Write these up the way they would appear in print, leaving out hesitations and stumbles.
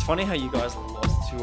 funny how you guys lost to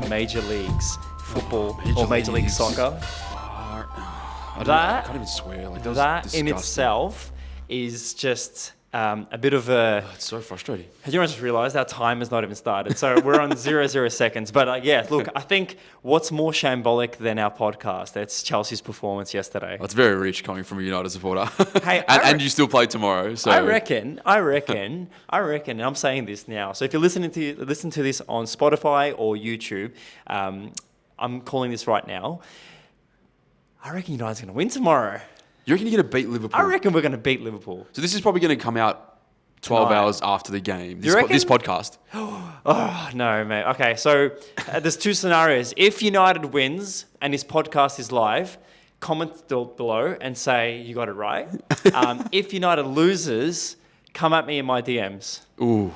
the major leagues, football or Major League Soccer. I can't even swear. Like, that in itself is just a bit of a... It's so frustrating. You just realised our time has not even started. So we're on 0 seconds. But yeah, look, I think what's more shambolic than our podcast? It's Chelsea's performance yesterday. That's very rich coming from a United supporter. Hey, and you still play tomorrow. So I reckon, and I'm saying this now. So if you're listen to this on Spotify or YouTube, I'm calling this right now. I reckon United's going to win tomorrow. You reckon you're going to beat Liverpool? I reckon we're going to beat Liverpool. So this is probably going to come out 12 hours after the game. This podcast. Oh, no, mate. Okay, so there's two scenarios. If United wins and this podcast is live, comment below and say you got it right. If United loses, come at me in my DMs. Ooh.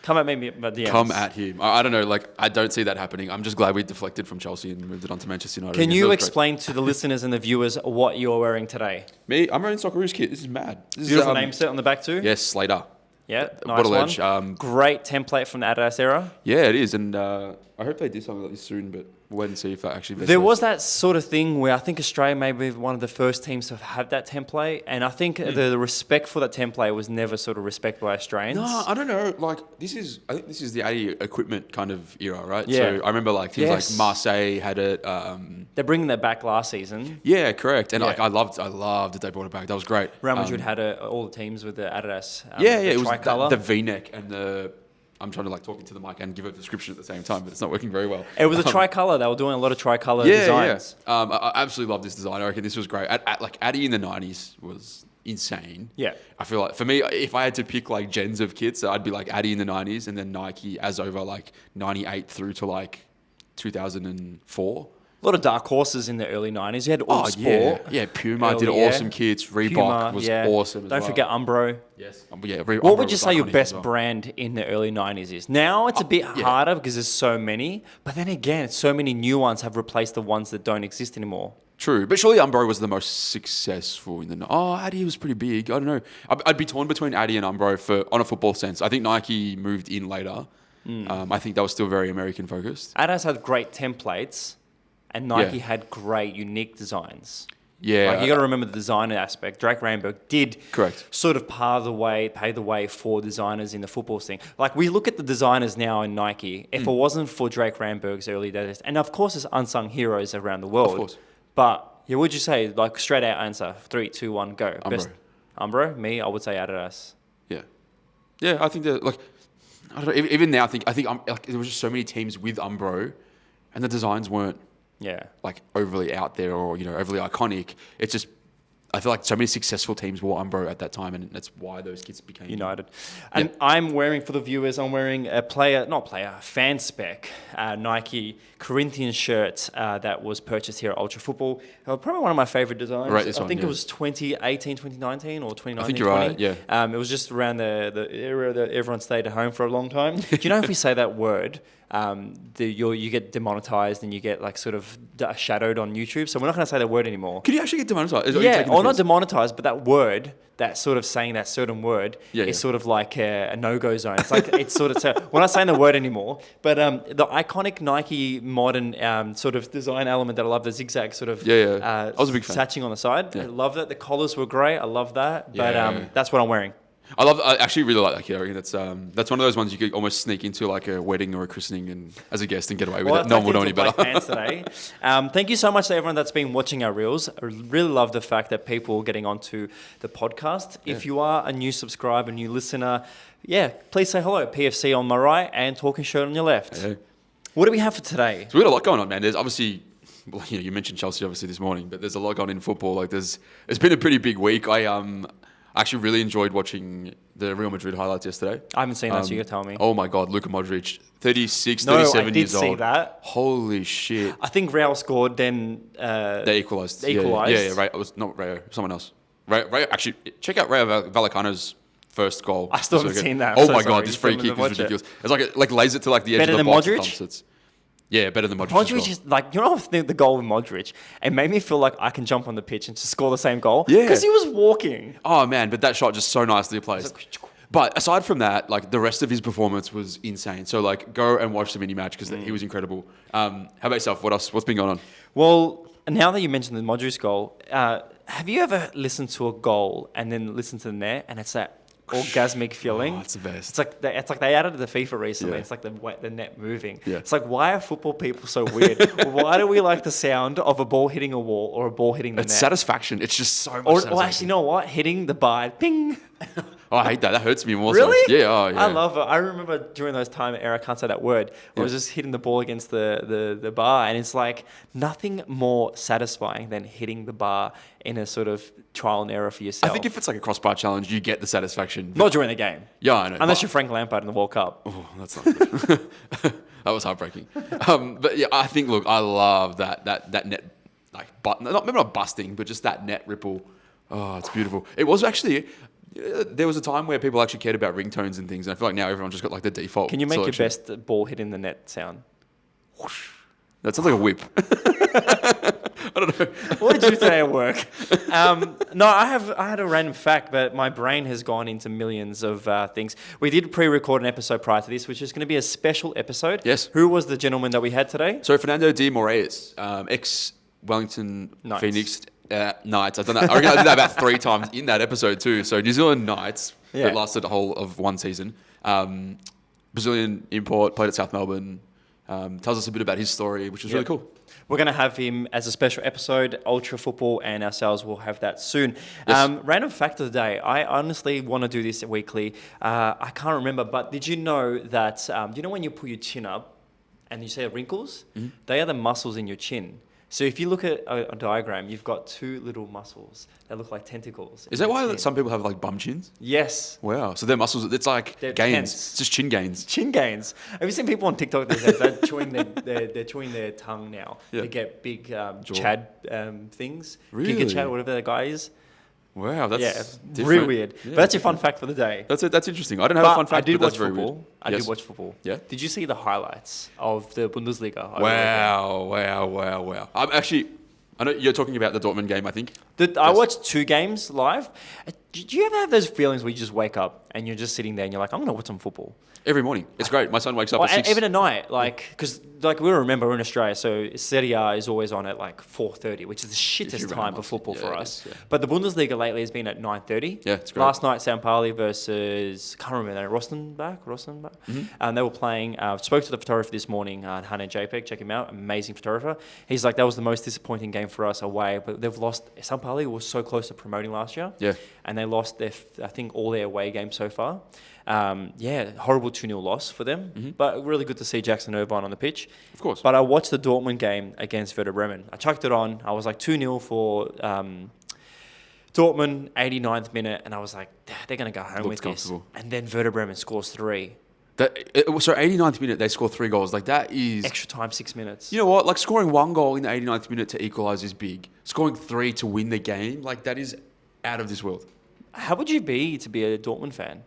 Come at me in my DMs. Come at him. I don't know. Like, I don't see that happening. I'm just glad we deflected from Chelsea and moved it on to Manchester United. Can you explain to the listeners and the viewers what you're wearing today? Me? I'm wearing Socceroos kit. This is mad. Beautiful name set on the back too? Yes, Slater. Yeah, nice one. Great template from the Adidas era. Yeah, it is. And I hope they do something like this soon, but we'll wait and see if that actually... There was that sort of thing where I think Australia may be one of the first teams to have that template, and I think the respect for that template was never sort of respected by Australians. No, I don't know. Like, I think this is the 80 equipment kind of era, right? Yeah. So I remember like teams like Marseille had it. They're bringing that back last season. Yeah, correct. And like I loved that they brought it back. That was great. Real Madrid had all the teams with the Adidas. It was tricolour. the V-neck and the... I'm trying to like talk into the mic and give a description at the same time, but it's not working very well. It was a tricolour. They were doing a lot of tricolour designs. Yeah. I absolutely love this design. I reckon this was great. Like Addy in the 90s was insane. Yeah. I feel like for me, if I had to pick like gens of kits, I'd be like Addy in the 90s and then Nike as over like 98 through to like 2004. A lot of dark horses in the early 90s. You had All Sport. Yeah, Puma did awesome kits. Reebok was awesome as well. Don't forget Umbro. Yes. What would you say your best brand in the early 90s is? Now it's a bit harder because there's so many. But then again, so many new ones have replaced the ones that don't exist anymore. True. But surely Umbro was the most successful in the... Addy was pretty big. I don't know. I'd be torn between Addy and Umbro on a football sense. I think Nike moved in later. I think that was still very American focused. Adidas had great templates. And Nike had great, unique designs. Yeah. Like you got to remember the designer aspect. Drake Ramberg did sort of pave the way for designers in the football scene. Like we look at the designers now in Nike. If it wasn't for Drake Ramberg's early days, and of course there's unsung heroes around the world. Of course. But yeah, would you say like straight out answer? 3, 2, 1, go. Umbro. Best Umbro. Me, I would say Adidas. Yeah. Yeah, I think that like I don't know. Even now, I think like there was just so many teams with Umbro, and the designs weren't. Yeah, like overly out there or overly iconic. It's just I feel like so many successful teams wore Umbro at that time, and that's why those kits became United. And I'm wearing, for the viewers, I'm wearing a fan spec Nike Corinthians shirt that was purchased here at Ultra Football. Probably one of my favorite designs. Right, this I think it was 2018, 2019 or 2019. I think you're right. Yeah. It was just around the era that everyone stayed at home for a long time. Do you know if we say that word? You get demonetized and you get like sort of shadowed on YouTube. So we're not going to say that word anymore. Could you actually get demonetized? Or not demonetized, but that word, that sort of saying that certain word is sort of like a no-go zone. It's like it's sort of we're not saying the word anymore. But the iconic Nike modern sort of design element that I love, the zigzag sort of I was a big fan. satching on the side. I love that. The collars were great. I love that. But that's what I'm wearing. I actually really like that kit. I reckon that's one of those ones you could almost sneak into like a wedding or a christening and as a guest and get away with it. No one would know any better. Pants today. Thank you so much to everyone that's been watching our reels. I really love the fact that people are getting onto the podcast. If you are a new subscriber, new listener, please say hello. PFC on my right and Talking Shirt on your left. Hey. What do we have for today? So we got a lot going on, man. There's obviously... Well, you mentioned Chelsea obviously this morning, but there's a lot going on in football. Like it's been a pretty big week. I actually really enjoyed watching the Real Madrid highlights yesterday. I haven't seen that, so you gotta tell me. Oh my God, Luka Modric, 36, 37 years old. I did see that. Holy shit. I think Real scored, then... they equalised. Yeah, right. It was not Rayo, someone else. Actually, check out Rayo Vallecano's first goal. I still haven't seen that. Oh my God, this free kick is ridiculous. It's like lays it to like the edge of the box. Better than Modric? Yeah, better than Modric. Modric is like, the goal with Modric, it made me feel like I can jump on the pitch and just score the same goal. Yeah. Because he was walking. Oh man, but that shot just so nicely placed. But aside from that, like the rest of his performance was insane. So like go and watch the mini match because he was incredible. How about yourself? What else? What's been going on? Well, now that you mentioned the Modric goal, have you ever listened to a goal and then listened to the net and it's that orgasmic feeling? Oh, it's the best. It's like they added the FIFA recently. Yeah. It's like the net moving. Yeah. It's like, why are football people so weird? Why do we like the sound of a ball hitting a wall or a ball hitting the It's net? satisfaction. It's just so much Or satisfaction. actually, you know what? Hitting the bar, ping. Oh, I hate that. That hurts me more. Really? So. Yeah. Oh, yeah. I love it. I remember during those time era, I can't say that word. I was just hitting the ball against the bar, and it's like nothing more satisfying than hitting the bar in a sort of trial and error for yourself. I think if it's like a crossbar challenge, you get the satisfaction. Not during the game. Yeah, I know. Unless you're Frank Lampard in the World Cup. Oh, that's not good. That was heartbreaking. But yeah, I think, look, I love that net, like, maybe not busting, but just that net ripple. Oh, it's beautiful. It was actually, there was a time where people actually cared about ringtones and things, and I feel like now everyone's just got like the default. Can you make selection. your best ball hitting the net sound? Whoosh. That sounds like a whip. I don't know. What did you say at work? No, I had a random fact, but my brain has gone into millions of things. We did pre-record an episode prior to this, which is going to be a special episode. Yes. Who was the gentleman that we had today? So Fernando de Moraes, ex-Wellington Knights. Phoenix Knights. I've done that. I reckon I did that about 3 times in that episode too. So New Zealand Knights that lasted the whole of one season. Brazilian import, played at South Melbourne. Tells us a bit about his story, which was really cool. We're going to have him as a special episode. Ultra Football and ourselves will have that soon. Yes. Random fact of the day. I honestly want to do this weekly. I can't remember, but did you know that, do you know when you pull your chin up and you see the wrinkles? Mm-hmm. They are the muscles in your chin. So if you look at a diagram, you've got 2 little muscles that look like tentacles. Is that why some people have like bum chins? Yes. Wow. So their muscles, it's like They're gains. tense. It's just chin gains. Chin gains. Have you seen people on TikTok these days? They're chewing their tongue now. Yeah. They get big Chad things. Really? Giga Chad, whatever that guy is. Wow, that's different. Really weird. Yeah. But that's your fun fact for the day. That's it. That's interesting. I don't have a fun fact, I did but that's watch very football. weird. I Yes. did watch football. Yeah. Did you see the highlights of the Bundesliga? over the Wow. I'm actually, I know you're talking about the Dortmund game, I think. I watched 2 games live. Did you ever have those feelings where you just wake up and you're just sitting there and you're like, I'm going to watch some football? Every morning. It's great. My son wakes up Or at 6. even at night, because we remember we're in Australia, so Serie A is always on at like 4:30, which is the shittest time for football for us. Is, yeah. But the Bundesliga lately has been at 9:30. Yeah, it's great. Last night, St. Pauli versus, can't remember their Rostenbach. Mm-hmm. And they were playing, spoke to the photographer this morning, Hannah JPEG, check him out, amazing photographer. He's like, that was the most disappointing game for us away, but they've lost, St. Pauli was so close to promoting last year. Yeah. And they lost I think all their away games so far. Horrible 2-0 loss for them, but really good to see Jackson Irvine on the pitch. Of course. But I watched the Dortmund game against Werder Bremen. I chucked it on. I was like 2-0 for Dortmund, 89th minute, and I was like, they're going to go home with this. And then Werder Bremen scores 3. So 89th minute, they score 3 goals. Like that is... Extra time, 6 minutes. You know what? Like scoring 1 goal in the 89th minute to equalise is big. Scoring 3 to win the game, like that is out of this world. How would you be to be a Dortmund fan?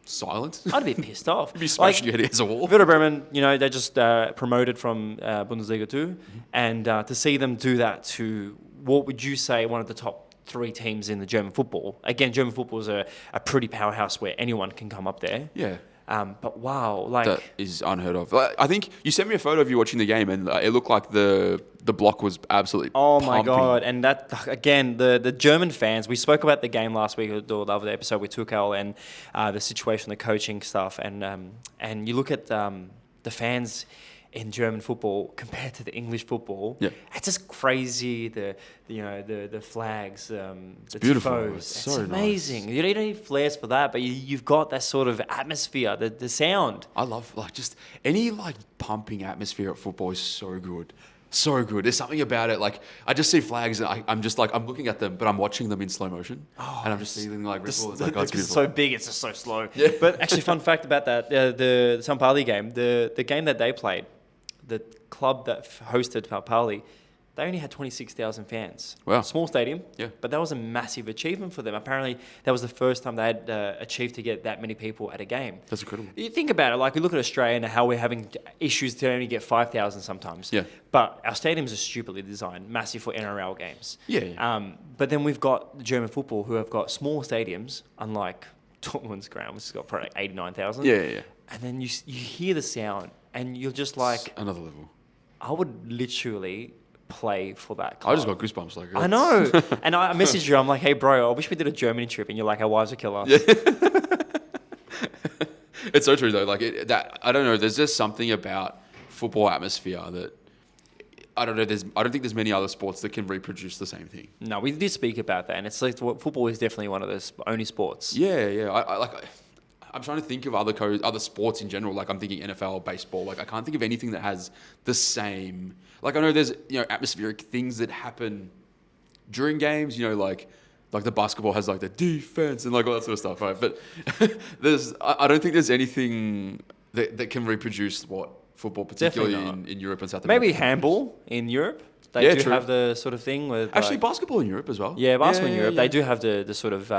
Silent. I'd be pissed off. You'd be smashing your head against a wall. Werder Bremen, they just promoted from Bundesliga 2. And to see them do that to, what would you say, one of the top 3 teams in the German football? Again, German football is a pretty powerhouse where anyone can come up there. Yeah. But wow, that is unheard of. I think you sent me a photo of you watching the game, and it looked like the block was absolutely. Oh pumping. my god! And that again, the German fans. We spoke about the game last week, or the other episode with Tuchel and the situation, the coaching stuff, and you look at the fans in German football compared to the English football. Yeah. It's just crazy. The flags, the beautiful. tifos. It's It's so amazing. nice. You don't need flares for that, but you've got that sort of atmosphere, the sound. I love just any pumping atmosphere at football is so good. So good. There's something about it. Like I just see flags and I'm just like, I'm looking at them, but I'm watching them in slow motion. And I'm just feeling like ripple. It's like, oh, it's It's beautiful. so big, it's just so slow. Yeah. But actually, fun fact about that, the St. Pauli game, the game that they played, the club that hosted St. Pauli, they only had 26,000 fans. Wow. Small stadium, Yeah. but that was a massive achievement for them. Apparently, that was the first time they had achieved to get that many people at a game. That's incredible. You think about it, like we look at Australia and how we're having issues to only get 5,000 sometimes. Yeah. But our stadiums are stupidly designed, massive for NRL games. Yeah. But then we've got the German football who have got small stadiums, unlike Dortmund's ground, which has got probably like 89,000. Yeah. And then you hear the sound, and you're just like, It's another level. I would literally play for that club. I just got goosebumps. Like I know. And I messaged you. I'm like, hey, bro, I wish we did a Germany trip. And you're like, our wives would kill us. Yeah. It's so true though. Like I don't know. There's just something about football atmosphere that I don't know. I don't think there's many other sports that can reproduce the same thing. No, we did speak about that, and it's like football is definitely one of those only sports. Yeah. I'm trying to think of other sports in general. Like I'm thinking NFL, baseball. Like I can't think of anything that has the same. Like I know there's atmospheric things that happen during games. Like the basketball has like the defense and like all that sort of stuff, right? But I don't think there's anything that can reproduce what football, particularly in Europe and South America. Maybe handball in Europe. They do have the sort of thing with... Actually, basketball in Europe as well. Yeah, basketball in Europe. Yeah. They do have the sort of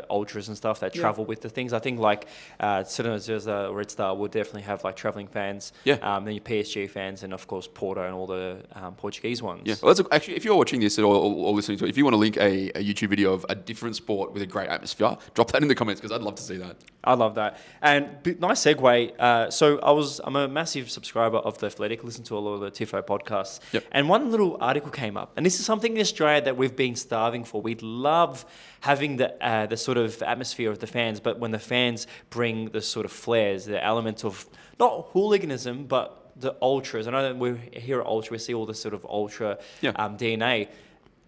ultras and stuff that travel with the things. I think like Certeza, Red Star will definitely have like travelling fans. Yeah. Then your PSG fans and of course Porto and all the Portuguese ones. Yeah. Well, actually, if you're watching this or listening to it, if you want to link a YouTube video of a different sport with a great atmosphere, drop that in the comments because I'd love to see that. I love that. And nice segue. So I'm a massive subscriber of The Athletic, listen to a lot of the Tifo podcasts. Yep. And one little article came up. And this is something in Australia that we've been starving for. We love having the sort of atmosphere of the fans, but when the fans bring the sort of flares, the element of not hooliganism, but the ultras. I know that we're here at Ultra, we see all this sort of ultra DNA.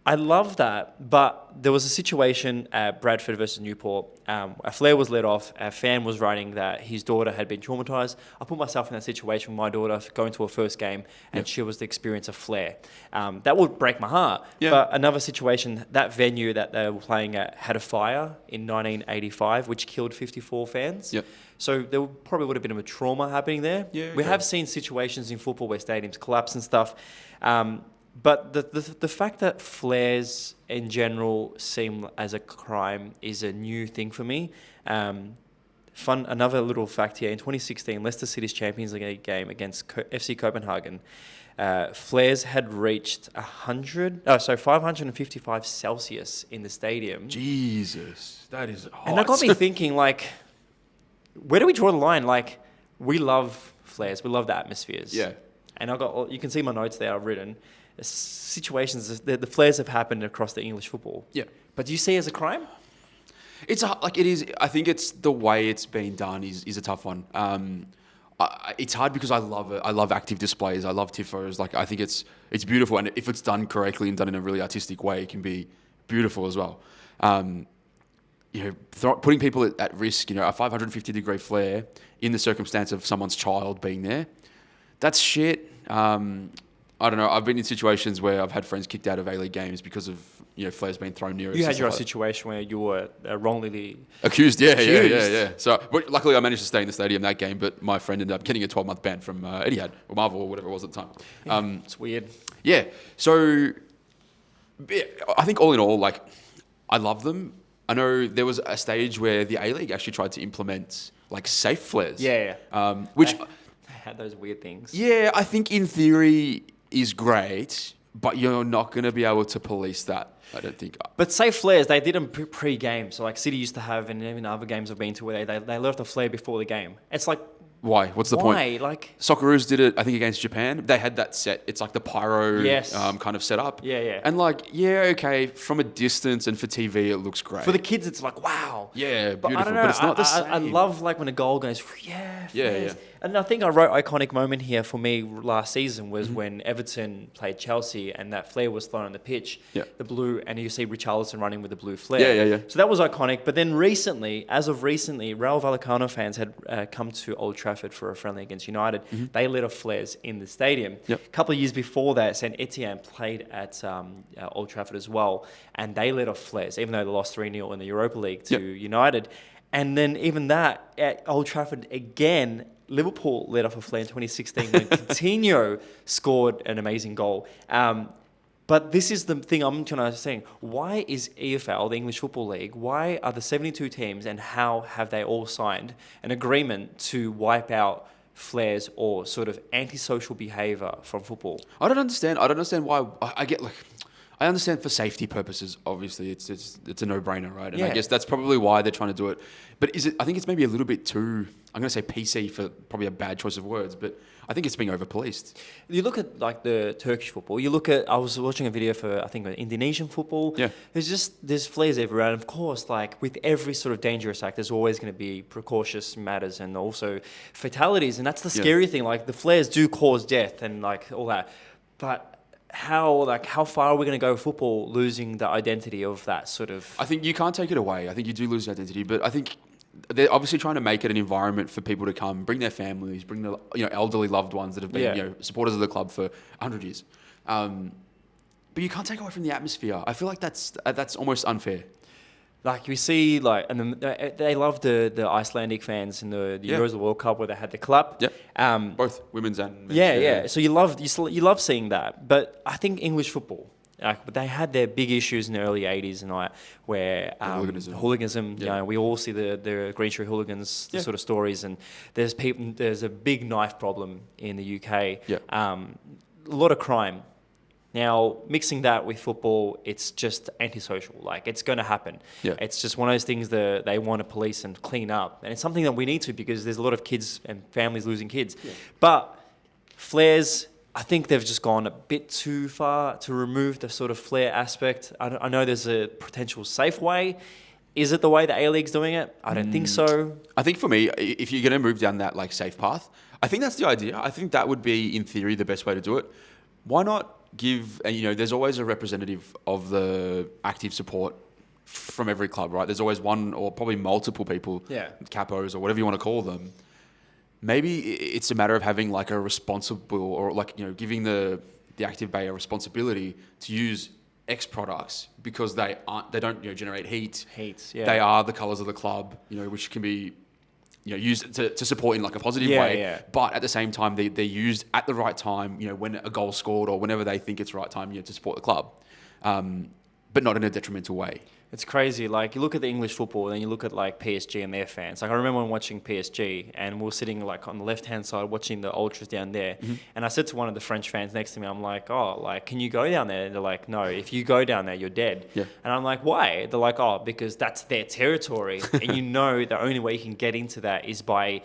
I love that, but there was a situation at Bradford versus Newport. A flare was let off. A fan was writing that his daughter had been traumatised. I put myself in that situation with my daughter going to her first game, and she was to experience a flare. That would break my heart. Yeah. But another situation, that venue that they were playing at had a fire in 1985, which killed 54 fans. Yep. So there probably would have been a trauma happening there. Yeah, we have seen situations in football where stadiums collapse and stuff. But the fact that flares in general seem as a crime is a new thing for me. Another little fact here, in 2016, Leicester City's Champions League game against FC Copenhagen, flares had reached 555 Celsius in the stadium. Jesus, that is hot. And that got me thinking, like, where do we draw the line? Like, we love flares, we love the atmospheres. Yeah. And you can see my notes there I've written. Situations, the flares have happened across the English football. Yeah. But do you see it as a crime? It is. I think it's the way it's been done is a tough one. It's hard because I love it. I love active displays. I love tifos. Like I think it's beautiful, and if it's done correctly and done in a really artistic way, it can be beautiful as well. Putting people at risk. A 550-degree flare in the circumstance of someone's child being there, that's shit. I don't know. I've been in situations where I've had friends kicked out of A-League games because of flares being thrown near us. You had your situation where you were wrongly accused. Yeah. So luckily I managed to stay in the stadium that game, but my friend ended up getting a 12-month ban from Etihad or Marvel or whatever it was at the time. It's weird. Yeah. So I think all in all, like, I love them. I know there was a stage where the A-League actually tried to implement like safe flares. Yeah. Which they had those weird things. Yeah, I think in theory is great, but you're not going to be able to police that, I don't think. But safe flares, they did them pre-game. So like City used to have, and even other games I've been to, where they left a flare before the game. It's like... Why? What's the point? Like, Socceroos did it, I think, against Japan. They had that set. It's like the pyro kind of setup. Yeah. And like, okay, from a distance and for TV, it looks great. For the kids, it's like, wow. Yeah, but beautiful. I don't know. But it's not the same. I love like when a goal goes, Yeah. And I think I wrote iconic moment here for me last season was when Everton played Chelsea and that flare was thrown on the pitch, the blue, and you see Richarlison running with the blue flare. Yeah. So that was iconic. But then as of recently, Rayo Vallecano fans had come to Old Trafford for a friendly against United. They lit off flares in the stadium. A couple of years before that, St Etienne played at Old Trafford as well, and they lit off flares, even though they lost 3-0 in the Europa League to United. And then even that, at Old Trafford again, Liverpool let off a flare in 2016 when Coutinho scored an amazing goal. But this is the thing I'm trying to say. Why is EFL, the English Football League, why are the 72 teams and how have they all signed an agreement to wipe out flares or sort of antisocial behaviour from football? I don't understand. I don't understand why. I I understand for safety purposes, obviously, it's a no-brainer, right? And I Yeah. guess that's probably why they're trying to do it. But I think it's maybe a little bit too, I'm going to say PC for probably a bad choice of words, but I think it's being over-policed. You look at like the Turkish football. I was watching a video for I think Indonesian football. Yeah. There's flares everywhere, and of course, like with every sort of dangerous act, there's always going to be precautious matters and also fatalities, and that's the scary thing. Like the flares do cause death and like all that, but how far are we going to go with football losing the identity of that sort of? I think you can't take it away. I think you do lose identity, but I think they're obviously trying to make it an environment for people to come, bring their families, bring the elderly loved ones that have been supporters of the club for 100 years. But you can't take away from the atmosphere. I feel like that's almost unfair. Like we see, like, and they love the Icelandic fans in the Euros of the World Cup where they had the clap. Yeah. Both women's and men's. Yeah. So you love seeing that, but I think English football, like, they had their big issues in the early '80s and where hooliganism. Yeah. We all see the Green Street hooligans sort of stories, and there's a big knife problem in the UK. Yeah. A lot of crime. Now, mixing that with football, it's just antisocial. Like, it's going to happen. Yeah. It's just one of those things that they want to police and clean up. And it's something that we need to, because there's a lot of kids and families losing kids. Yeah. But flares, I think they've just gone a bit too far to remove the sort of flare aspect. I know there's a potential safe way. Is it the way the A-League's doing it? I don't think so. I think for me, if you're going to move down that like safe path, I think that's the idea. I think that would be, in theory, the best way to do it. Why not give, there's always a representative of the active support from every club, right? There's always one or probably multiple people, capos or whatever you want to call them. Maybe it's a matter of having like a responsible, or like, giving the active bay a responsibility to use X products, because they don't generate heat. They are the colours of the club, which can be used to support in like a positive way. Yeah. But at the same time, they're used at the right time, when a goal's scored or whenever they think it's the right time, to support the club. But not in a detrimental way. It's crazy. Like, you look at the English football and you look at like PSG and their fans. Like, I remember when watching PSG and we were sitting like on the left-hand side watching the ultras down there. Mm-hmm. And I said to one of the French fans next to me, I'm like, oh, like, can you go down there? And they're like, no, if you go down there, you're dead. Yeah. And I'm like, why? They're like, oh, because that's their territory. And the only way you can get into that is by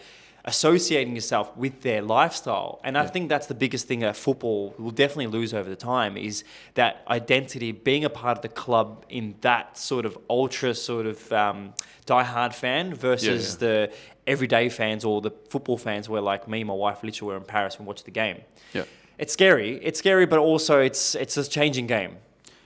associating yourself with their lifestyle. And I think that's the biggest thing that football will definitely lose over the time, is that identity, being a part of the club in that sort of ultra sort of diehard fan versus the everyday fans or the football fans where, like me and my wife literally were in Paris and watched the game. Yeah. It's scary, but also it's a changing game.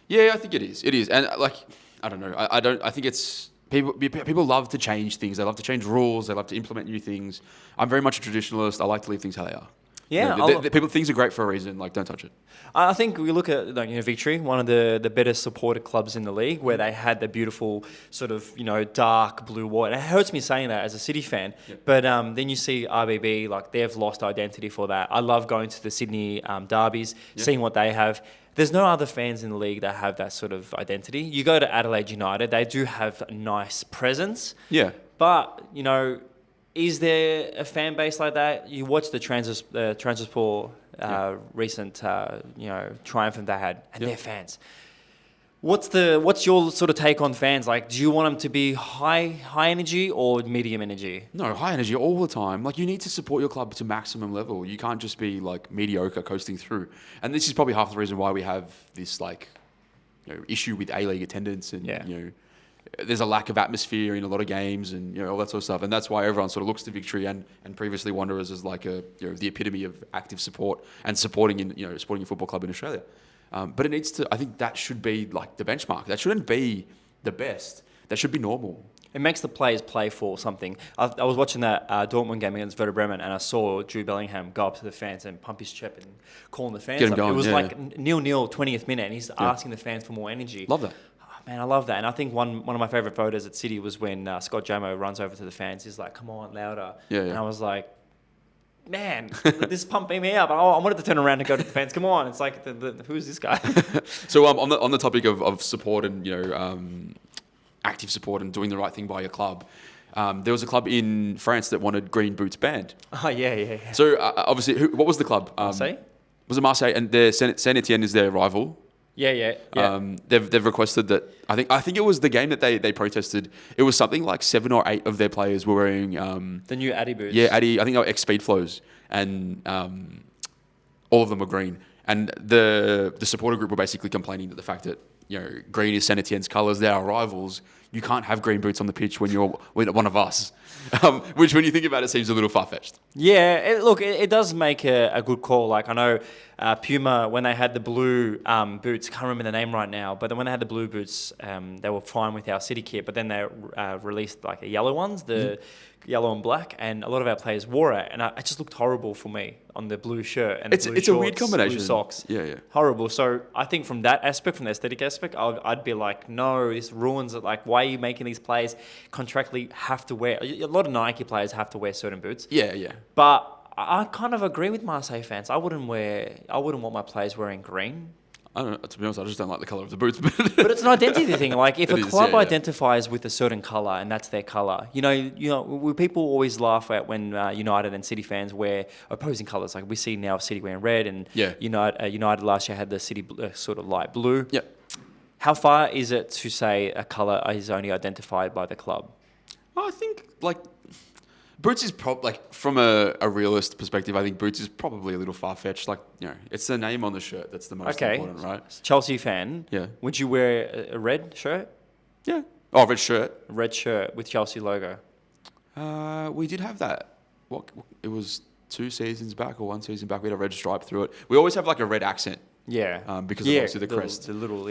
Yeah, I think it is. It is. And like, I don't know. I think it's, People love to change things. They love to change rules. They love to implement new things. I'm very much a traditionalist. I like to leave things how they are. Yeah, things are great for a reason. Like, don't touch it. I think we look at Victory, one of the better supported clubs in the league, where they had the beautiful sort of dark blue white. It hurts me saying that as a City fan, but then you see RBB, like, they've lost identity for that. I love going to the Sydney derbies, seeing what they have. There's no other fans in the league that have that sort of identity. You go to Adelaide United, they do have a nice presence. Yeah. But, is there a fan base like that? You watch the Transport recent, triumph that they had, and they're fans. What's your sort of take on fans? Like, do you want them to be high energy or medium energy? No, high energy all the time. Like, you need to support your club to maximum level. You can't just be like mediocre coasting through. And this is probably half the reason why we have this issue with A-League attendance, and there's a lack of atmosphere in a lot of games, and all that sort of stuff. And that's why everyone sort of looks to Victory and previously Wanderers as like the epitome of active support and supporting your football club in Australia. But it needs to, I think that should be like the benchmark. That shouldn't be the best. That should be normal. It makes the players play for something. I was watching that Dortmund game against Werder Bremen, and I saw Jude Bellingham go up to the fans and pump his chest and calling the fans up. Going, it was 0-0, 20th minute, and he's asking the fans for more energy. Love that. Man, I love that. And I think one of my favourite photos at City was when Scott Jamo runs over to the fans. He's like, come on, louder. And I was like, man, this is pumping me up. I wanted to turn around and go to the fans. Come on. It's like, who's this guy? So on the topic of support and, active support and doing the right thing by your club, there was a club in France that wanted green boots banned. Oh, yeah. So obviously, what was the club? Marseille? Was it Marseille? And Saint Etienne is their rival. They've requested that. I think it was the game that they protested. It was something like 7 or 8 of their players were wearing the new Addy boots. Yeah, Addy. I think they were X Speed Flows, and all of them were green. And the supporter group were basically complaining that the fact that green is Saint Etienne's colours, they're our rivals. You can't have green boots on the pitch when you're with one of us, which when you think about it seems a little far-fetched. Yeah, it does make a good call. Like I know Puma, when they had the blue boots, can't remember the name right now, but then when they had the blue boots, they were fine with our City kit, but then they released like the yellow ones, the yellow and black, and a lot of our players wore it, and it just looked horrible for me on the blue shirt and the blue it's shorts, a weird combination. blue socks. Yeah. Horrible. So I think from that aspect, from the aesthetic aspect, I'd be like, no, this ruins it. Like, why are you making these players contractually have to wear? A lot of Nike players have to wear certain boots. Yeah. But I kind of agree with Marseille fans. I wouldn't want my players wearing green. I don't know. To be honest, I just don't like the colour of the boots. But it's an identity thing. Like if It a is, club yeah. identifies with a certain colour and that's their colour, people always laugh at when United and City fans wear opposing colours. Like we see now City wearing red, and United last year had the City sort of light blue. Yeah. How far is it to say a colour is only identified by the club? I think boots is from a realist perspective. I think boots is probably a little far fetched. It's the name on the shirt that's the most important, right? Chelsea fan. Yeah. Would you wear a red shirt? Yeah. Oh, red shirt. A red shirt with Chelsea logo. We did have that. It was 2 seasons back or 1 season back. We had a red stripe through it. We always have like a red accent. Yeah. Because of obviously the crest. The little.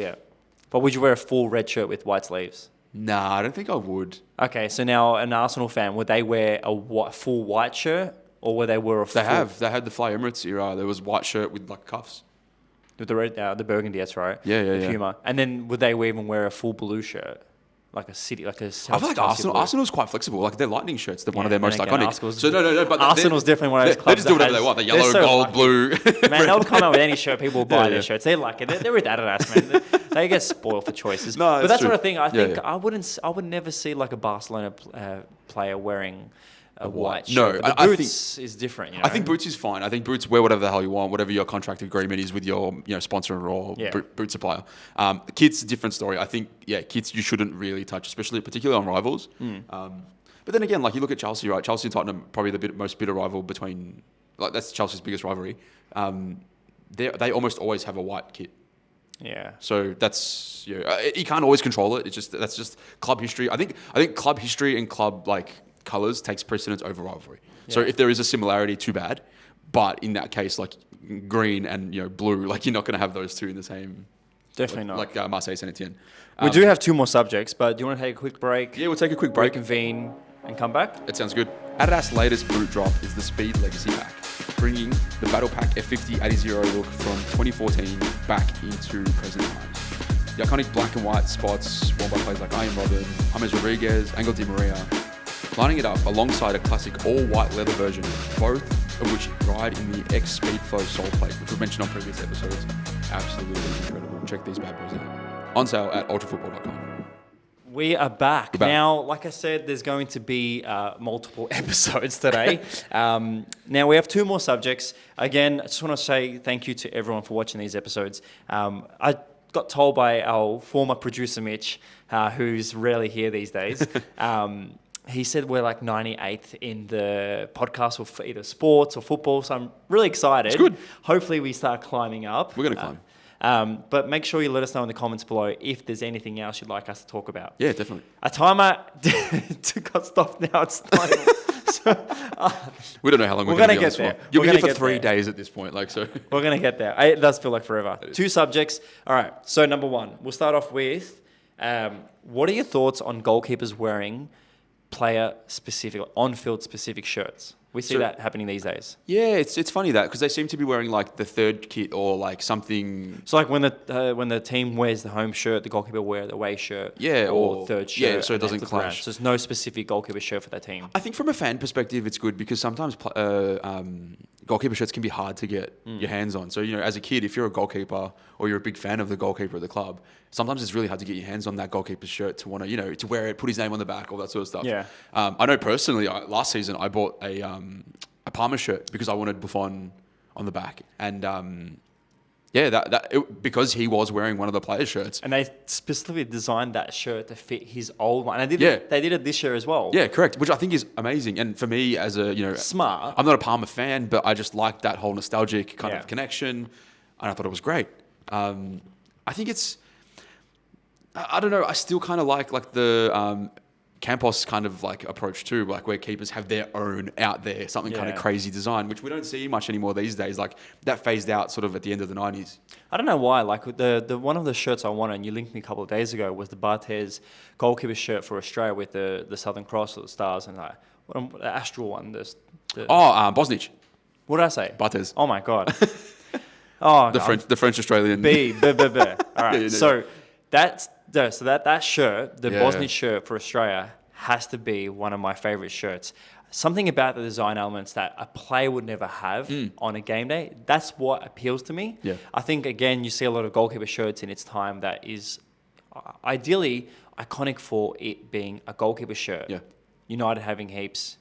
But would you wear a full red shirt with white sleeves? Nah, I don't think I would. Okay, so now an Arsenal fan, would they wear a full white shirt, or would they wear a full... They had the Fly Emirates era. There was white shirt with like cuffs. With the red, the burgundy, that's right. Yeah. The Puma. And then would they even wear a full blue shirt? Like a City, like a... I feel like Arsenal's quite flexible. Like their lightning shirts, they're one of their most iconic. But Arsenal's definitely one of those clubs. They just do whatever they want. The yellow, gold, blue. Man, they'll come out with any shirt. People will buy their shirts. They like it. They're with Adidas, man. They get spoiled for choices. No, but that's true. what I think. I think I would never see like a Barcelona player wearing a white shirt. No, the boots is different. I think boots is fine. I think boots, wear whatever the hell you want, whatever your contract agreement is with your sponsor or boot supplier. Kits, different story. I think kits you shouldn't really touch, particularly on rivals. But then again, like you look at Chelsea, right? Chelsea and Tottenham, probably the most bitter rival between. Like that's Chelsea's biggest rivalry. They almost always have a white kit. Yeah. So that's you can't always control it. That's just club history. I think club history and club colours takes precedence over rivalry. Yeah. So if there is a similarity, too bad. But in that case, like green and blue, like you're not going to have those two in the same. Definitely not. Like Marseille Saint Etienne. We do have 2 more subjects, but do you want to take a quick break? Yeah, we'll take a quick break. Reconvene and come back. It sounds good. Adidas' latest boot drop is the Speed Legacy Pack, bringing the Battle Pack F50 Addy look from 2014 back into present times. The iconic black and white spots worn by players like Ian Robin, James Rodriguez, Angel Di Maria, lining it up alongside a classic all-white leather version, both of which ride in the X Speed Flow sole plate, which we've mentioned on previous episodes. Absolutely incredible. Check these bad boys out. On sale at ultrafootball.com. We are back. Now, like I said, there's going to be multiple episodes today. Now, we have 2 more subjects. Again, I just want to say thank you to everyone for watching these episodes. I got told by our former producer, Mitch, who's rarely here these days, he said we're like 98th in the podcast for either sports or football, so I'm really excited. It's good. Hopefully we start climbing up. We're going to climb. But make sure you let us know in the comments below if there's anything else you'd like us to talk about. Yeah, definitely. A timer got stopped now. It's time. We don't know how long we're going to get there. You'll be here for 3 days at this point. So we're going to get there. It does feel like forever. 2 subjects. All right. So number 1, we'll start off with what are your thoughts on goalkeepers wearing player-specific, on-field specific shirts? We see that happening these days. Yeah, it's funny that because they seem to be wearing like the third kit or like something. So like when the team wears the home shirt, the goalkeeper wear the away shirt. Yeah, or third shirt. Yeah, so it doesn't clash. So there's no specific goalkeeper shirt for that team. I think from a fan perspective, it's good because sometimes goalkeeper shirts can be hard to get your hands on. So as a kid, if you're a goalkeeper or you're a big fan of the goalkeeper of the club, sometimes it's really hard to get your hands on that goalkeeper's shirt to want to to wear it, put his name on the back, all that sort of stuff. Yeah. I know personally, last season I bought a Parma shirt because I wanted Buffon on the back, and Yeah, because he was wearing one of the players' shirts. And they specifically designed that shirt to fit his old one. And they did it this year as well. Yeah, correct. Which I think is amazing. And for me, as smart. I'm not a Palmer fan, but I just like that whole nostalgic kind of connection. And I thought it was great. I think I don't know. I still kind of like the Campos kind of like approach too, like where keepers have their own out there, something kind of crazy design, which we don't see much anymore these days. Like that phased out sort of at the end of the 90s. I don't know why. Like the one of the shirts I wanted, and you linked me a couple of days ago, was the Barthez goalkeeper shirt for Australia with the Southern Cross or the stars and like the Astral one. Bosnich. What did I say? Barthez. Oh my god. Oh, the French Australian. All right. So that shirt, the Bosnich shirt for Australia, has to be one of my favorite shirts. Something about the design elements that a player would never have on a game day, that's what appeals to me. Yeah. I think, again, you see a lot of goalkeeper shirts in its time that is ideally iconic for it being a goalkeeper shirt. Yeah. United having heaps.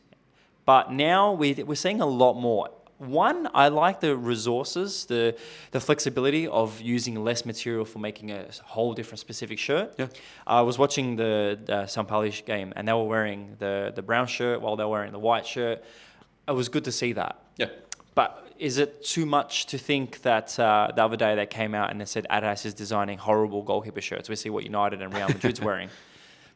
But now we're seeing a lot more. One, I like the resources, the flexibility of using less material for making a whole different specific shirt. Yeah. I was watching the São Paulo game, and they were wearing the brown shirt while they were wearing the white shirt. It was good to see that. Yeah. But is it too much to think that the other day they came out and they said Adidas is designing horrible goalkeeper shirts? We see what United and Real Madrid's wearing.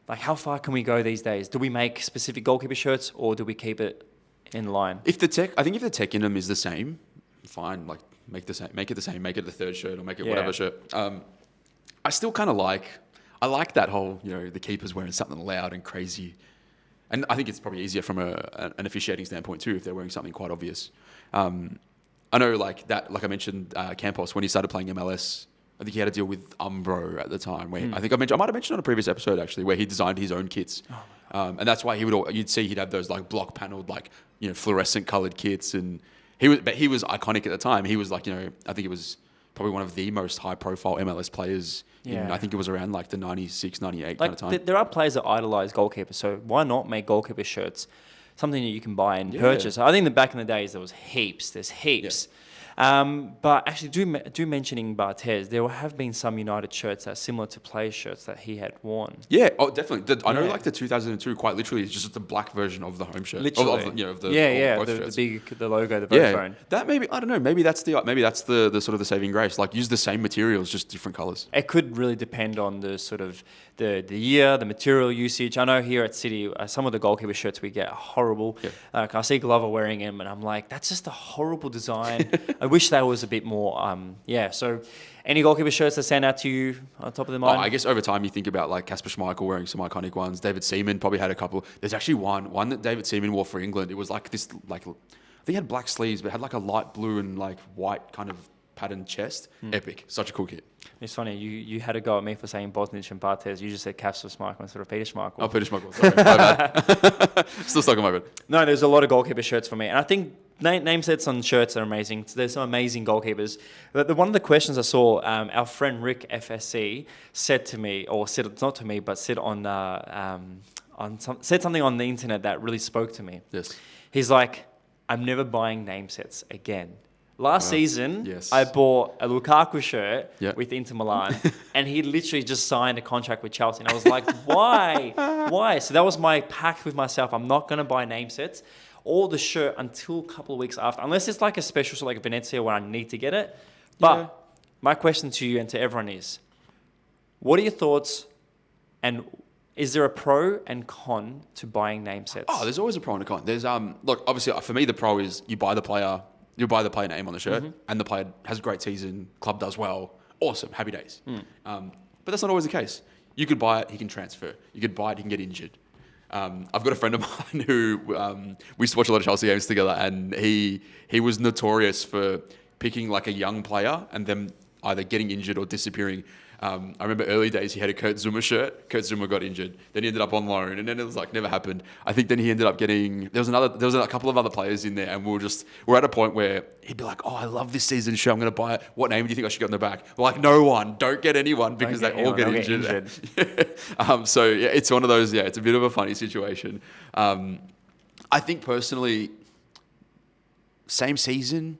Like, how far can we go these days? Do we make specific goalkeeper shirts, or do we keep it in line? I think if the tech in them is the same, fine. Like make it the same. Make it the third shirt or make it whatever shirt. I still kind of like that whole the keepers wearing something loud and crazy, and I think it's probably easier from an officiating standpoint too if they're wearing something quite obvious. I know like I mentioned Campos when he started playing MLS. I think he had a deal with Umbro at the time. Where I might have mentioned on a previous episode actually, where he designed his own kits, and that's why you'd see he'd have those like block paneled fluorescent coloured kits, and he was iconic at the time. He was I think he was probably one of the most high profile MLS players. I think it was around like the 96, 98 kind of time. There are players that idolise goalkeepers, so why not make goalkeeper shirts something that you can buy and purchase? I think back in the days there was heaps. There's heaps. Yeah. But actually, do mentioning Barthez, there have been some United shirts that are similar to players' shirts that he had worn. Yeah, definitely. I know, like the 2002, quite literally, is just the black version of the home shirt. Literally, the logo, the Vodafone. That maybe I don't know. Maybe that's the sort of the saving grace. Like use the same materials, just different colours. It could really depend on the sort of the year, the material usage. I know here at City, some of the goalkeeper shirts we get are horrible. Yeah. I see Glover wearing them, and I'm like, that's just a horrible design. I wish that was a bit more, So, any goalkeeper shirts that stand out to you on top of the mind? I guess over time you think about like Kasper Schmeichel wearing some iconic ones. David Seaman probably had a couple. There's actually one that David Seaman wore for England. It was like this, I think it had black sleeves, but it had like a light blue and like white kind of patterned chest. Epic. Such a cool kit. It's funny, you had a go at me for saying Bosnich and Barthez. You just said Kasper Schmeichel instead of Peter Schmeichel. Oh, Peter Schmeichel. Sorry, my bad. Still stuck on my bed. No, there's a lot of goalkeeper shirts for me. And I think name sets on shirts are amazing. There's some amazing goalkeepers. One of the questions I saw, our friend Rick FSC said to me, or said not to me, but said said something on the internet that really spoke to me. Yes. He's like, I'm never buying name sets again. Last season, I bought a Lukaku shirt with Inter Milan, and he literally just signed a contract with Chelsea. And I was like, why? Why? So that was my pact with myself. I'm not going to buy name sets or the shirt until a couple of weeks after, unless it's like a special show like Venezia where I need to get it. But my question to you and to everyone is, what are your thoughts, and is there a pro and con to buying name sets? Oh, there's always a pro and a con. There's look, obviously for me the pro is you buy the player name on the shirt, and the player has a great season, club does well, awesome, happy days. But that's not always the case. You could buy it, he can transfer. You could buy it, he can get injured. I've got a friend of mine who we used to watch a lot of Chelsea games together, and he was notorious for picking like a young player and them either getting injured or disappearing. I remember early days he had a Kurt Zuma shirt. Kurt Zuma got injured. Then he ended up on loan, and then it was like never happened. I think then he ended up getting there was a couple of other players in there, and we're at a point where he'd be like, "Oh, I love this season shirt. I'm going to buy it. What name do you think I should get on the back?" We're like, "No one. Don't get anyone because they all get injured." So yeah, it's one of those. Yeah, it's a bit of a funny situation. I think personally, same season.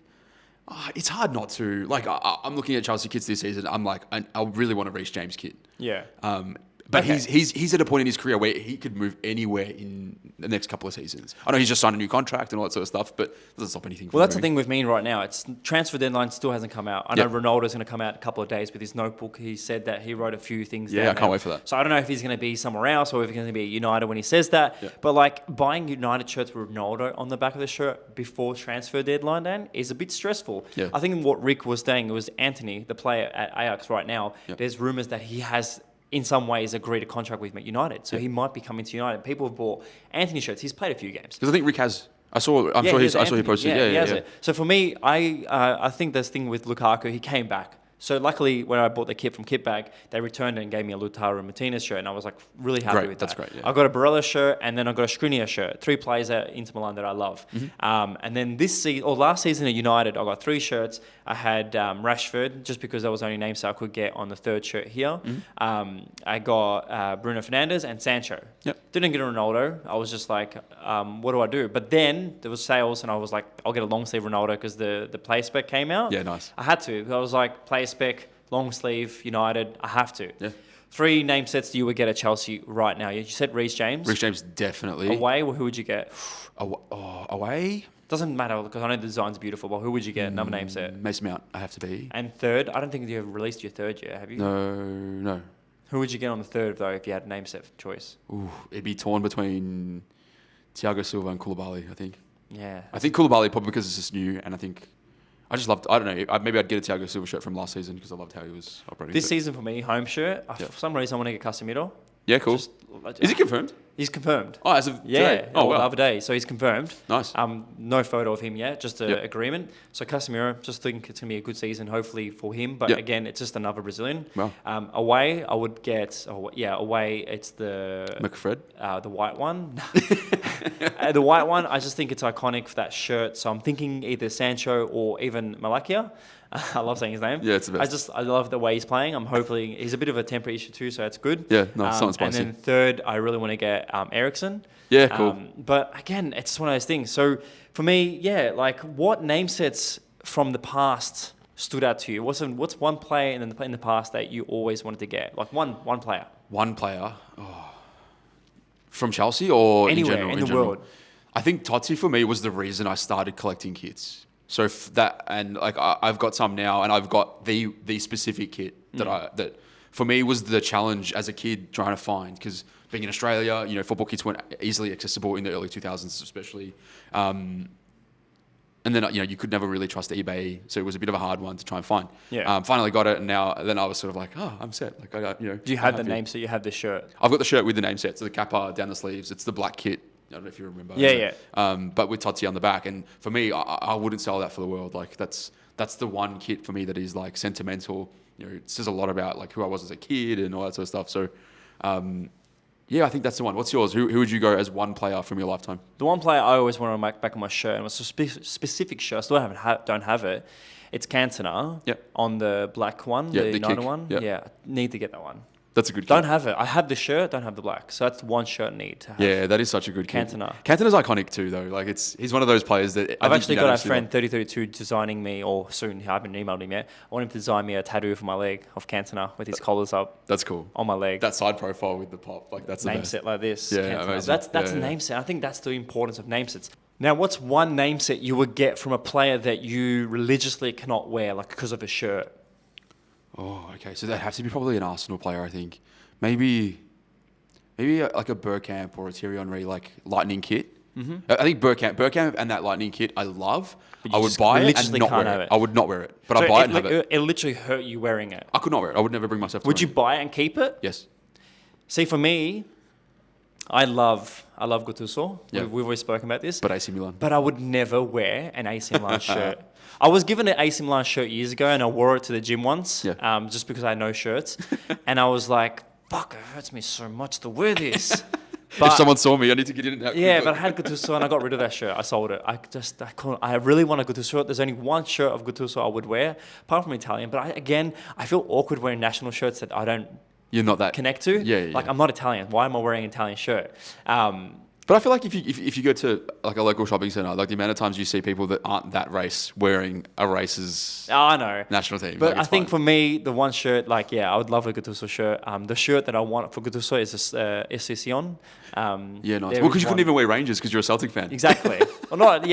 It's hard not to. Like, I'm looking at Chelsea kits this season. I'm like, I really want a Reece James kit. Yeah. But Okay. he's at a point in his career where he could move anywhere in the next couple of seasons. I know he's just signed a new contract and all that sort of stuff, but it doesn't stop anything from Well, that's the moving. thing with me right now. It's transfer deadline still hasn't come out. I know Ronaldo's going to come out in a couple of days with his notebook. He said that he wrote a few things down. Yeah, I can't wait for that. So I don't know if he's going to be somewhere else or if he's going to be at United when he says that. Yeah. But like buying United shirts with Ronaldo on the back of the shirt before transfer deadline then is a bit stressful. Yeah. I think what Rick was saying, it was Anthony, the player at Ajax right now, there's rumours that he has in some ways agreed a contract with United. So he might be coming to United. People have bought Anthony shirts. He's played a few games. Because I think Rick has. I'm sure he posted. He has it. So for me, I think this thing with Lukaku, he came back. So luckily, when I bought the kit from Kitbag, they returned it and gave me a Lautaro Martinez shirt, and I was like really happy with that. That's great. Yeah. I got a Barella shirt, and then I got a Skriniar shirt. 3 players at Inter Milan that I love. And then last season at United, I got 3 shirts. I had Rashford, just because that was the only name so I could get on the 3rd shirt here. I got Bruno Fernandes and Sancho. Yep. Didn't get a Ronaldo. I was just like, what do I do? But then there was sales, and I was like, I'll get a long sleeve Ronaldo because the play spec came out. Yeah, nice. I had to. I was like, play spec, long sleeve, United. I have to. Yeah. 3 name sets you would get at Chelsea right now. You said Reece James. Reece James definitely. Away, well, who would you get? Away? Doesn't matter because I know the design's beautiful, but who would you get? Another name set. Mason Mount, I have to be. And 3rd, I don't think you've released your 3rd yet, have you? No. Who would you get on the 3rd, though, if you had a name set choice? Ooh, it'd be torn between Thiago Silva and Koulibaly, I think. Yeah. I think Koulibaly probably because it's just new, and I think I just loved. I don't know. Maybe I'd get a Thiago Silva shirt from last season because I loved how he was operating. This season for me, home shirt. For some reason, I want to get Casemiro. Yeah, cool. Is he confirmed? He's confirmed. Oh, as of today? Oh, wow. the other day. So he's confirmed. Nice. No photo of him yet, just an agreement. So Casemiro, just think it's going to be a good season, hopefully for him. But again, it's just another Brazilian. Wow. Away, I would get. Away, it's the McFred. the white one. The white one. I just think it's iconic for that shirt. So I'm thinking either Sancho or even Malakia. I love saying his name. Yeah, it's the best. I love the way he's playing. I'm hoping he's a bit of a temper issue too, so that's good. Yeah, no, something spicy. And then 3rd, I really want to get Eriksen. Yeah, cool. But again, it's one of those things. So for me, like what name sets from the past stood out to you? What's one player in the past that you always wanted to get? Like one player. One player. From Chelsea or anywhere in the general? world. I think Totti for me was the reason I started collecting kits. So I've got some now, and I've got the specific kit that for me was the challenge as a kid trying to find, because being in Australia, football kits weren't easily accessible in the early 2000s, especially. And then you could never really trust eBay, so it was a bit of a hard one to try and find. Yeah. Finally got it, and then I was sort of like, oh, I'm set. Like I got Do you have the name set? You have the shirt. I've got the shirt with the name set, so the kappa down the sleeves. It's the black kit. I don't know if you remember. Yeah. But with Totti on the back, and for me, I wouldn't sell that for the world. Like that's the one kit for me that is like sentimental. It says a lot about like who I was as a kid and all that sort of stuff. So, I think that's the one. What's yours? Who would you go as one player from your lifetime? The one player I always wanted on my back on my shirt, and it was a specific shirt. I still don't have it. It's Cantona. Yep. On the black one, the United kick. one. Yep. Yeah, need to get that one. That's a good kit. Don't have it. I have the shirt, don't have the black. So that's one shirt I need to have. Yeah, that is such a good kit. Cantona. Cantona's iconic too, though. Like he's one of those players that I've actually got a friend 3032 designing me, or soon. I haven't emailed him yet. I want him to design me a tattoo for my leg of Cantona with his collars up. That's cool. On my leg. That side profile with the pop, like that's the name best. set like this. Yeah, Cantona. amazing. That's a name set. I think that's the importance of name sets. Now, what's one name set you would get from a player that you religiously cannot wear, like because of a shirt? Oh, okay. So that has to be probably an Arsenal player, I think. Maybe like a Bergkamp or a Thierry Henry, like Lightning kit. Mm-hmm. I think Bergkamp and that Lightning kit I love. I would buy it and not wear it. I would not wear it, but I buy it and have it. It literally hurt you wearing it. I could not wear it. I would never bring myself to Would you buy it and keep it? Yes. See, for me, I love Gattuso. Yeah. We've always spoken about this. But AC Milan. But I would never wear an AC Milan shirt. I was given an AC Milan shirt years ago, and I wore it to the gym once, just because I had no shirts. And I was like, fuck, it hurts me so much to wear this. But, if someone saw me, I need to get in and out. Yeah, but I had Gattuso and I got rid of that shirt. I sold it. I couldn't. I really want a Gattuso shirt. There's only one shirt of Gattuso I would wear, apart from Italian. But I feel awkward wearing national shirts that I don't You're not that connect to. Yeah. Like I'm not Italian. Why am I wearing an Italian shirt? But I feel like if you go to like a local shopping centre, like the amount of times you see people that aren't that race wearing a race's I know. national team. But like, I think fine. for me, the one shirt, like, I would love a Gattuso shirt. The shirt that I want for Gattuso is this Escisión. Yeah, nice. Well, because you couldn't even wear Rangers because you're a Celtic fan. Exactly. Well, not,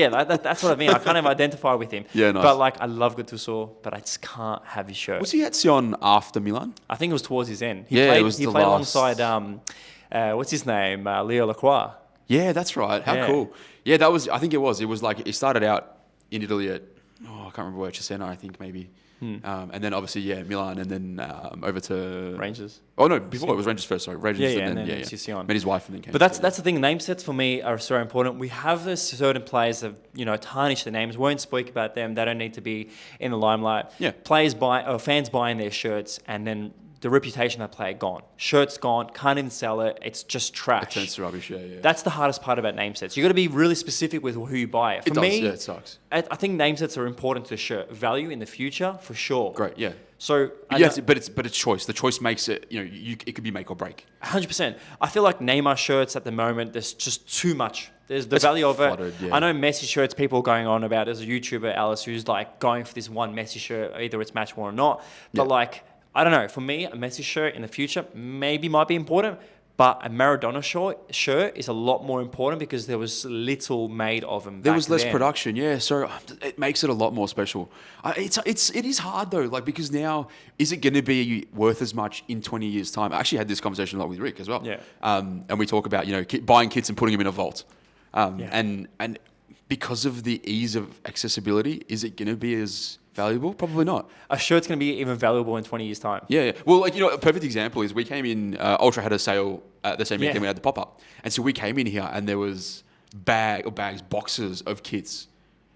that's what I mean. I kind of identify with him. Yeah, nice. But, like, I love Gattuso, but I just can't have his shirt. Was he at Sion after Milan? I think it was towards his end. It was he the played last... alongside, what's his name? Leo Lacroix. Yeah, that's right. How cool. Yeah, that was, I think it was. It was like, it started out in Italy at, I can't remember where, Cesena, I think maybe. And then obviously, Milan, and then over to... Rangers. Oh, no, before it was Rangers first, sorry. Rangers, and then Sicilian. Met his wife and then came. But that's the thing. Name sets for me are so important. We have certain players that tarnish their names. Won't speak about them. They don't need to be in the limelight. Yeah. Fans buying their shirts, and then the reputation of that player gone. Shirt's gone. Can't even sell it. It's just trash. It turns to rubbish. Yeah. That's the hardest part about name sets. You got to be really specific with who you buy it. For me, it sucks. I think name sets are important to the shirt. Value in the future, for sure. Great. Yeah. So, but it's choice. The choice makes it. It could be make or break. 100%. I feel like Neymar shirts at the moment, there's just too much. There's the value of it. Yeah. I know Messi shirts, people are going on about. There's a YouTuber, Alice, who's like going for this one Messi shirt, either it's match worn or not. But like, I don't know. For me, a Messi shirt in the future maybe might be important, but a Maradona shirt is a lot more important because there was little made of them. There was less production, yeah. So it makes it a lot more special. It is hard though, like because now is it going to be worth as much in 20 years' time? I actually had this conversation a lot with Rick as well. Yeah. And we talk about buying kits and putting them in a vault, and because of the ease of accessibility, is it going to be as valuable? Probably not. A shirt's going to be even valuable in 20 years' time. Yeah. Well, a perfect example is we came in, Ultra had a sale at the same weekend we had the pop-up. And so we came in here and there was boxes of kits.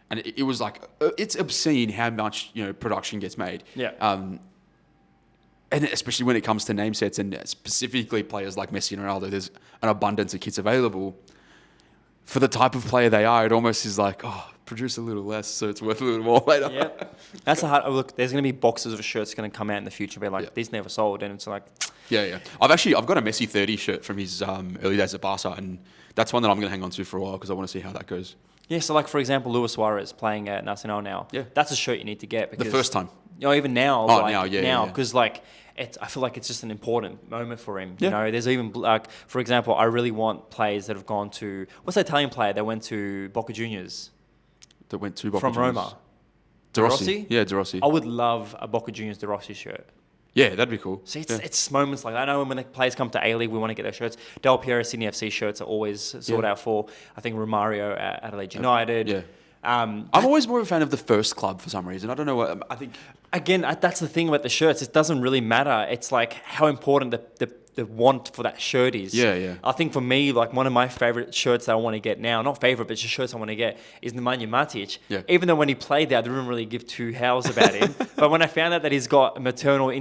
And it was like, it's obscene how much, production gets made. Yeah. And especially when it comes to name sets and specifically players like Messi and Ronaldo, there's an abundance of kits available. For the type of player they are, it almost is like, produce a little less so it's worth a little more later. Yep. That's a hard look. There's going to be boxes of shirts going to come out in the future, be like, these never sold. And it's like... Yeah. I've got a Messi 30 shirt from his early days at Barca, and that's one that I'm going to hang on to for a while because I want to see how that goes. Yeah, so like, for example, Luis Suarez playing at Nacional now. Yeah. That's a shirt you need to get. Because, the first time. Even now. Now. Because I feel like it's just an important moment for him. There's even for example, I really want players that have gone to, what's the Italian player that went to Boca Juniors? That went to Boca from Juniors. Roma. De Rossi? Yeah, De Rossi. I would love a Boca Juniors De Rossi shirt. Yeah, that'd be cool. See, it's moments like that. I know when the players come to A-League, we want to get their shirts. Del Piero Sydney FC shirts are always sought out for. I think Romario at Adelaide United. Yeah. I'm always more of a fan of the first club for some reason. I don't know what I think. Again, that's the thing about the shirts. It doesn't really matter. It's like how important the want for that shirt is. Yeah. I think for me, like one of my favorite shirts that I want to get now, not favorite, but just shirts I want to get is Nemanja Matic. Yeah. Even though when he played there, I didn't really give two howls about him. But when I found out that he's got maternal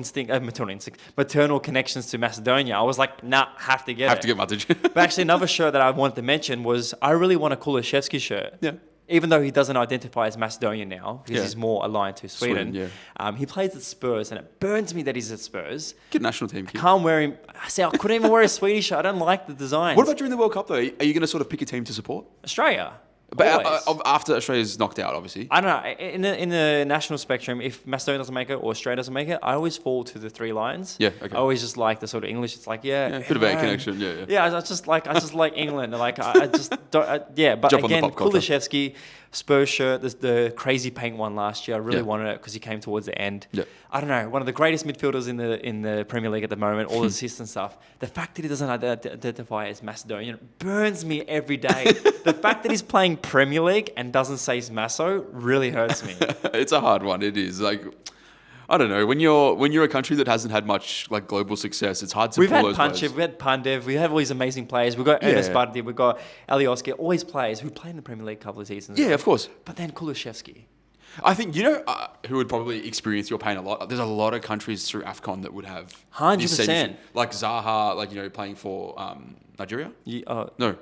connections to Macedonia, I was like, nah, have to get it. Have to get Matic. But actually, another shirt that I wanted to mention was I really want a Kulishevsky shirt. Yeah. Even though he doesn't identify as Macedonian now, because he's more aligned to Sweden. He plays at Spurs, and it burns me that he's at Spurs. Good national team kid. Can't wear him. I couldn't even wear a Swedish shirt. I don't like the design. What about during the World Cup, though? Are you going to sort of pick a team to support? Australia. But after Australia's knocked out, obviously. I don't know. In the national spectrum, if Macedonia doesn't make it or Australia doesn't make it, I always fall to the three lions. Yeah, okay. I always just like the sort of English. It's like, bit of a connection, yeah. Yeah, I just like England. Like, I just don't, But jump again, on the pop culture. Kulishevsky, Spurs shirt, the crazy paint one last year. I really wanted it because he came towards the end. Yeah. I don't know, one of the greatest midfielders in the Premier League at the moment, all the assists and stuff. The fact that he doesn't identify as Macedonian burns me every day. The fact that he's playing Premier League and doesn't say he's Maso really hurts me. It's a hard one. It is like, I don't know. When you're a country that hasn't had much like global success, it's hard to pull those words. We've had Pandev, we have all these amazing players. We've got Ernest Bardi, we've got Alioski, all these players who played in the Premier League a couple of seasons. Yeah, of course. But then Kulishevsky. I think, who would probably experience your pain a lot? There's a lot of countries through AFCON that would have 100%. Like Zaha, playing for Nigeria? No.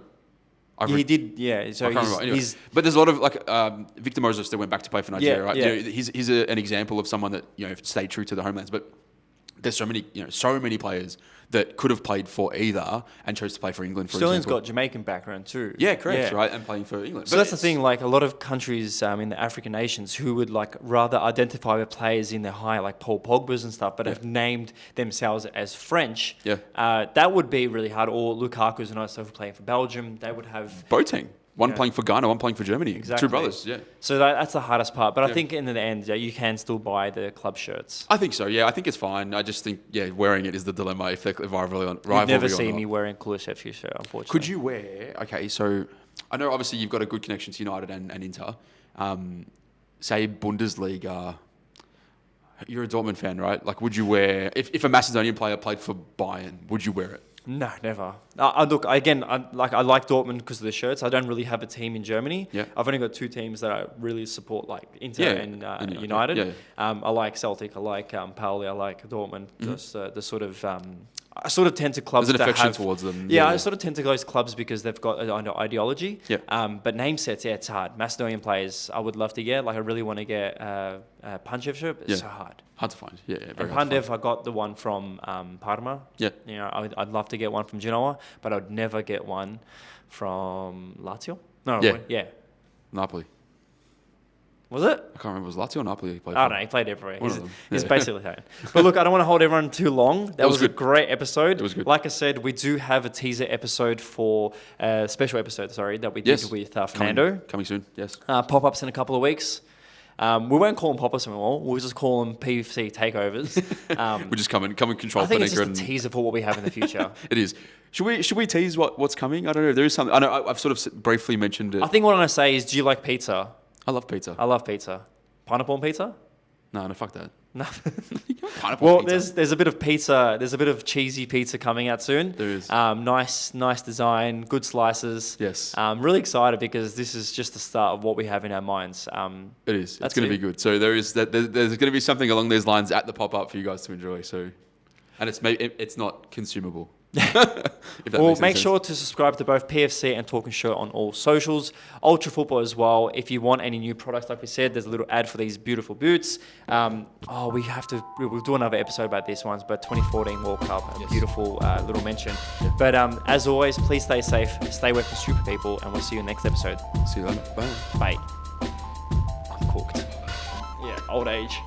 He did, yeah. So I can't remember. Anyway, but there's a lot of Victor Moses that went back to play for Nigeria, right? He's an example of someone that stayed true to the homelands. But there's so many players that could have played for either and chose to play for England, for Sterling's example. got Jamaican background too. Yeah, correct, right? And playing for England. So that's the thing, like a lot of countries in the African nations who would like rather identify with players in their high, like Paul Pogba's and stuff, but have named themselves as French. Yeah. That would be really hard. Or Lukaku's and myself playing for Belgium, they would have... Boateng. One playing for Ghana, one playing for Germany. Exactly. Two brothers, yeah. So that's the hardest part. But I think in the end, you can still buy the club shirts. I think so, yeah. I think it's fine. I just think, wearing it is the dilemma if they're rivalry You'd never or see not. me wearing Kulusevski's shirt, unfortunately. Could you wear... Okay, so I know obviously you've got a good connection to United and Inter. Say Bundesliga... You're a Dortmund fan, right? Like, would you wear... If a Macedonian player played for Bayern, would you wear it? No, never. I like Dortmund because of the shirts. I don't really have a team in Germany. Yeah. I've only got two teams that I really support, like Inter and United. Yeah. I like Celtic. I like Pauli. I like Dortmund. Just the sort of... I sort of tend to clubs There's an that affection have... towards them. Yeah, I sort of tend to those clubs because they've got an ideology. Yeah. But name sets, it's hard. Macedonian players, I would love to get. Like, I really want to get Pandev shirt, but it's so hard. Hard to find. Yeah, very and hard to Pandev, I got the one from Parma. Yeah. You know, I'd love to get one from Genoa, but I'd never get one from Lazio. No, Yeah. Napoli. Was it? I can't remember. Was Lazio or Napoli he played I for? don't know. He played everywhere. One of them. He's Yeah. basically Italian. But look, I don't want to hold everyone too long. That was a good. great episode. It was good. Like I said, we do have a teaser episode for special episode, that we did with Fernando. Coming soon, yes. Pop-ups in a couple of weeks. We won't call them pop-ups anymore. We'll just call them PFC takeovers. We'll just come and control I think it's Penega just a teaser for what we have in the future. It is. Should we tease what's coming? I don't know. There is something. I know I've sort of briefly mentioned it. I think what I'm going to say is, do you like pizza? I love pizza. I love pizza. Pineapple on pizza? No, fuck that. No. Pineapple Well, pizza. there's a bit of pizza. There's a bit of cheesy pizza coming out soon. There is. Nice design, good slices. Yes. Really excited because this is just the start of what we have in our minds. It is. It's that's going to it. be good. So there's going to be something along those lines at the pop-up for you guys to enjoy. So, and it's not consumable. If that Well, makes any make sense. sure to subscribe to both PFC and Talking Show on all socials. Ultra Football as well. If you want any new products, like we said, there's a little ad for these beautiful boots. We'll do another episode about these ones, but 2014 World Cup, a beautiful little mention. Yeah. But as always, please stay safe, stay away from stupid people, and we'll see you in the next episode. See you later. Bye. Bye. I'm cooked. Yeah, old age.